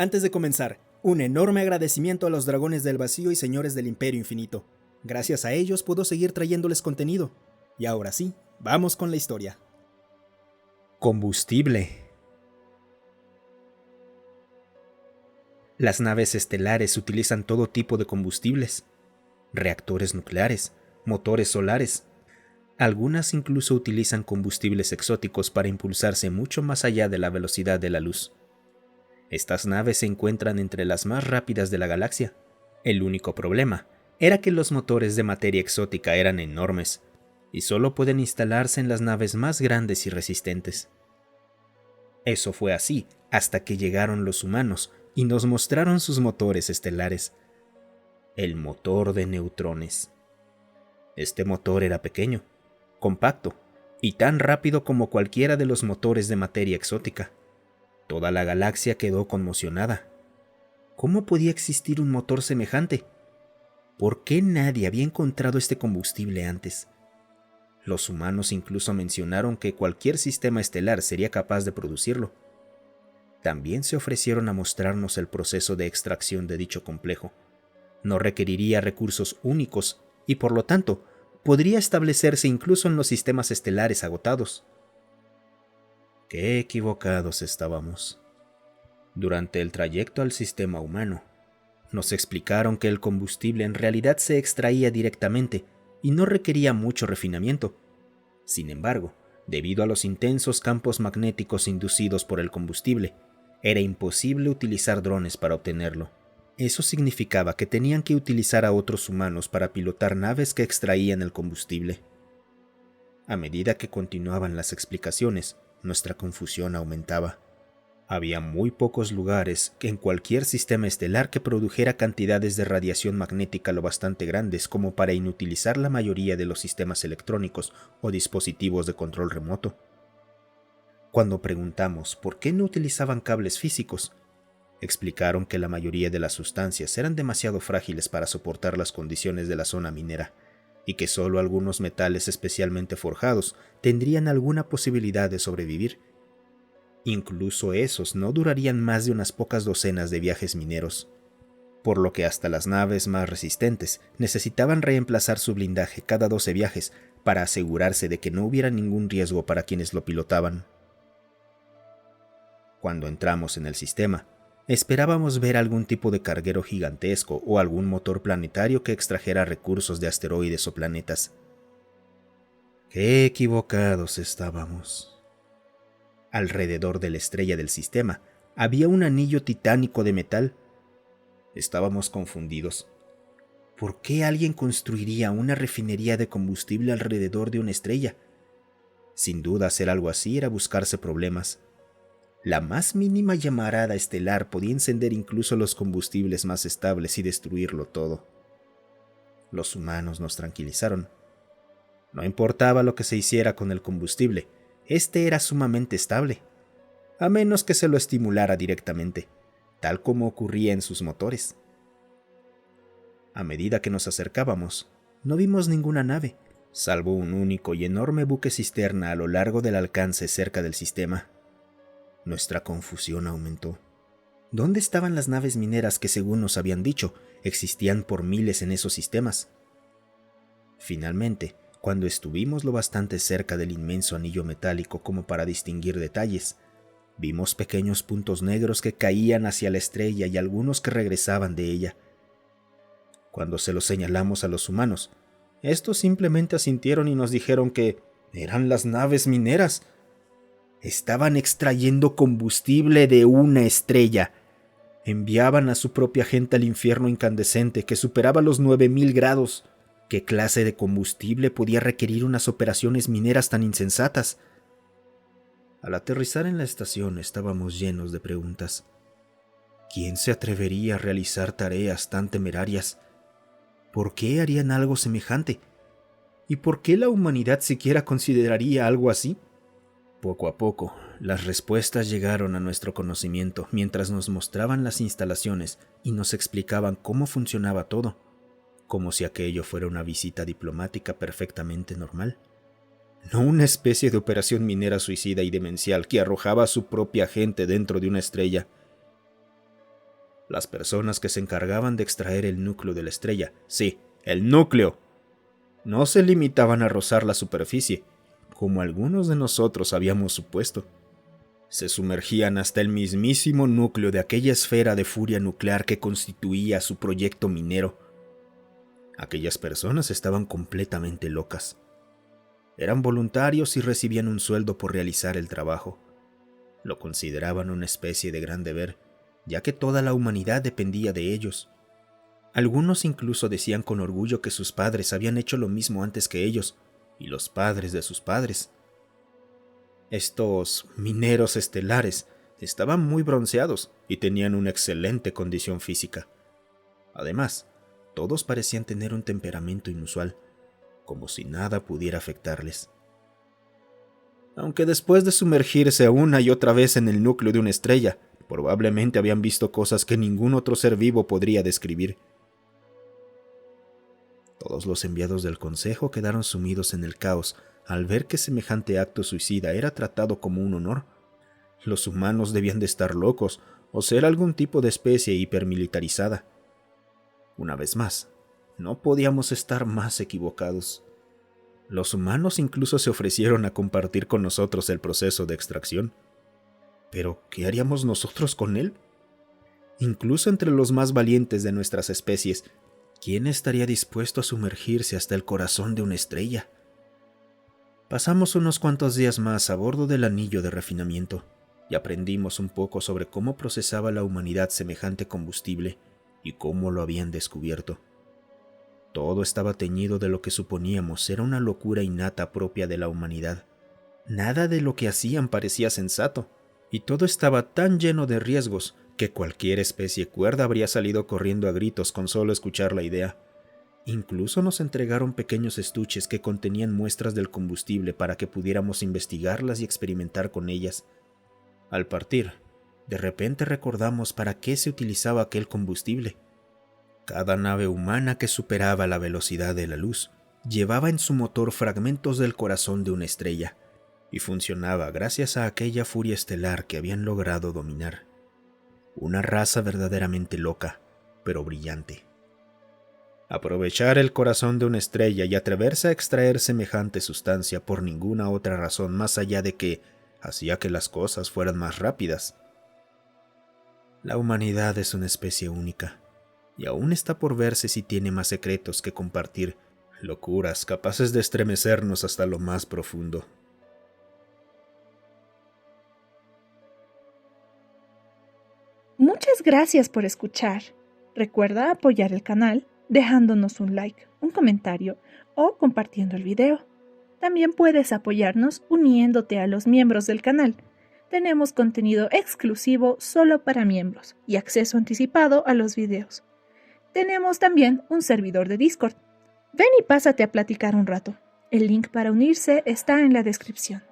Antes de comenzar, un enorme agradecimiento a los dragones del vacío y señores del Imperio Infinito. Gracias a ellos puedo seguir trayéndoles contenido. Y ahora sí, vamos con la historia. Combustible. Las naves estelares utilizan todo tipo de combustibles. Reactores nucleares, motores solares. Algunas incluso utilizan combustibles exóticos para impulsarse mucho más allá de la velocidad de la luz. Estas naves se encuentran entre las más rápidas de la galaxia. El único problema era que los motores de materia exótica eran enormes y solo pueden instalarse en las naves más grandes y resistentes. Eso fue así hasta que llegaron los humanos y nos mostraron sus motores estelares. El motor de neutrones. Este motor era pequeño, compacto y tan rápido como cualquiera de los motores de materia exótica. Toda la galaxia quedó conmocionada. ¿Cómo podía existir un motor semejante? ¿Por qué nadie había encontrado este combustible antes? Los humanos incluso mencionaron que cualquier sistema estelar sería capaz de producirlo. También se ofrecieron a mostrarnos el proceso de extracción de dicho complejo. No requeriría recursos únicos y, por lo tanto, podría establecerse incluso en los sistemas estelares agotados. Qué equivocados estábamos. Durante el trayecto al sistema humano, nos explicaron que el combustible en realidad se extraía directamente y no requería mucho refinamiento. Sin embargo, debido a los intensos campos magnéticos inducidos por el combustible, era imposible utilizar drones para obtenerlo. Eso significaba que tenían que utilizar a otros humanos para pilotar naves que extraían el combustible. A medida que continuaban las explicaciones, nuestra confusión aumentaba. Había muy pocos lugares en cualquier sistema estelar que produjera cantidades de radiación magnética lo bastante grandes como para inutilizar la mayoría de los sistemas electrónicos o dispositivos de control remoto. Cuando preguntamos por qué no utilizaban cables físicos, explicaron que la mayoría de las sustancias eran demasiado frágiles para soportar las condiciones de la zona minera y que solo algunos metales especialmente forjados tendrían alguna posibilidad de sobrevivir. Incluso esos no durarían más de unas pocas docenas de viajes mineros, por lo que hasta las naves más resistentes necesitaban reemplazar su blindaje cada 12 viajes para asegurarse de que no hubiera ningún riesgo para quienes lo pilotaban. Cuando entramos en el sistema, esperábamos ver algún tipo de carguero gigantesco o algún motor planetario que extrajera recursos de asteroides o planetas. ¡Qué equivocados estábamos! Alrededor de la estrella del sistema había un anillo titánico de metal. Estábamos confundidos. ¿Por qué alguien construiría una refinería de combustible alrededor de una estrella? Sin duda, hacer algo así era buscarse problemas. La más mínima llamarada estelar podía encender incluso los combustibles más estables y destruirlo todo. Los humanos nos tranquilizaron. No importaba lo que se hiciera con el combustible, este era sumamente estable, a menos que se lo estimulara directamente, tal como ocurría en sus motores. A medida que nos acercábamos, no vimos ninguna nave, salvo un único y enorme buque cisterna a lo largo del alcance cerca del sistema. Nuestra confusión aumentó. ¿Dónde estaban las naves mineras que, según nos habían dicho, existían por miles en esos sistemas? Finalmente, cuando estuvimos lo bastante cerca del inmenso anillo metálico como para distinguir detalles, vimos pequeños puntos negros que caían hacia la estrella y algunos que regresaban de ella. Cuando se los señalamos a los humanos, estos simplemente asintieron y nos dijeron que eran las naves mineras. Estaban extrayendo combustible de una estrella. Enviaban a su propia gente al infierno incandescente que superaba los 9000 grados. ¿Qué clase de combustible podía requerir unas operaciones mineras tan insensatas? Al aterrizar en la estación estábamos llenos de preguntas. ¿Quién se atrevería a realizar tareas tan temerarias? ¿Por qué harían algo semejante? ¿Y por qué la humanidad siquiera consideraría algo así? Poco a poco, las respuestas llegaron a nuestro conocimiento mientras nos mostraban las instalaciones y nos explicaban cómo funcionaba todo, como si aquello fuera una visita diplomática perfectamente normal. No una especie de operación minera suicida y demencial que arrojaba a su propia gente dentro de una estrella. Las personas que se encargaban de extraer el núcleo de la estrella, sí, el núcleo, no se limitaban a rozar la superficie, como algunos de nosotros habíamos supuesto. Se sumergían hasta el mismísimo núcleo de aquella esfera de furia nuclear que constituía su proyecto minero. Aquellas personas estaban completamente locas. Eran voluntarios y recibían un sueldo por realizar el trabajo. Lo consideraban una especie de gran deber, ya que toda la humanidad dependía de ellos. Algunos incluso decían con orgullo que sus padres habían hecho lo mismo antes que ellos, y los padres de sus padres. Estos mineros estelares estaban muy bronceados y tenían una excelente condición física. Además, todos parecían tener un temperamento inusual, como si nada pudiera afectarles. Aunque después de sumergirse una y otra vez en el núcleo de una estrella, probablemente habían visto cosas que ningún otro ser vivo podría describir. Todos los enviados del consejo quedaron sumidos en el caos al ver que semejante acto suicida era tratado como un honor. Los humanos debían de estar locos o ser algún tipo de especie hipermilitarizada. Una vez más, no podíamos estar más equivocados. Los humanos incluso se ofrecieron a compartir con nosotros el proceso de extracción. ¿Pero qué haríamos nosotros con él? Incluso entre los más valientes de nuestras especies, ¿quién estaría dispuesto a sumergirse hasta el corazón de una estrella? Pasamos unos cuantos días más a bordo del anillo de refinamiento y aprendimos un poco sobre cómo procesaba la humanidad semejante combustible y cómo lo habían descubierto. Todo estaba teñido de lo que suponíamos era una locura innata propia de la humanidad. Nada de lo que hacían parecía sensato, y todo estaba tan lleno de riesgos que cualquier especie cuerda habría salido corriendo a gritos con solo escuchar la idea. Incluso nos entregaron pequeños estuches que contenían muestras del combustible para que pudiéramos investigarlas y experimentar con ellas. Al partir, de repente recordamos para qué se utilizaba aquel combustible. Cada nave humana que superaba la velocidad de la luz llevaba en su motor fragmentos del corazón de una estrella, y funcionaba gracias a aquella furia estelar que habían logrado dominar. Una raza verdaderamente loca, pero brillante. Aprovechar el corazón de una estrella y atreverse a extraer semejante sustancia por ninguna otra razón más allá de que hacía que las cosas fueran más rápidas. La humanidad es una especie única, y aún está por verse si tiene más secretos que compartir, locuras capaces de estremecernos hasta lo más profundo. Muchas gracias por escuchar. Recuerda apoyar el canal dejándonos un like, un comentario o compartiendo el video. También puedes apoyarnos uniéndote a los miembros del canal. Tenemos contenido exclusivo solo para miembros y acceso anticipado a los videos. Tenemos también un servidor de Discord. Ven y pásate a platicar un rato. El link para unirse está en la descripción.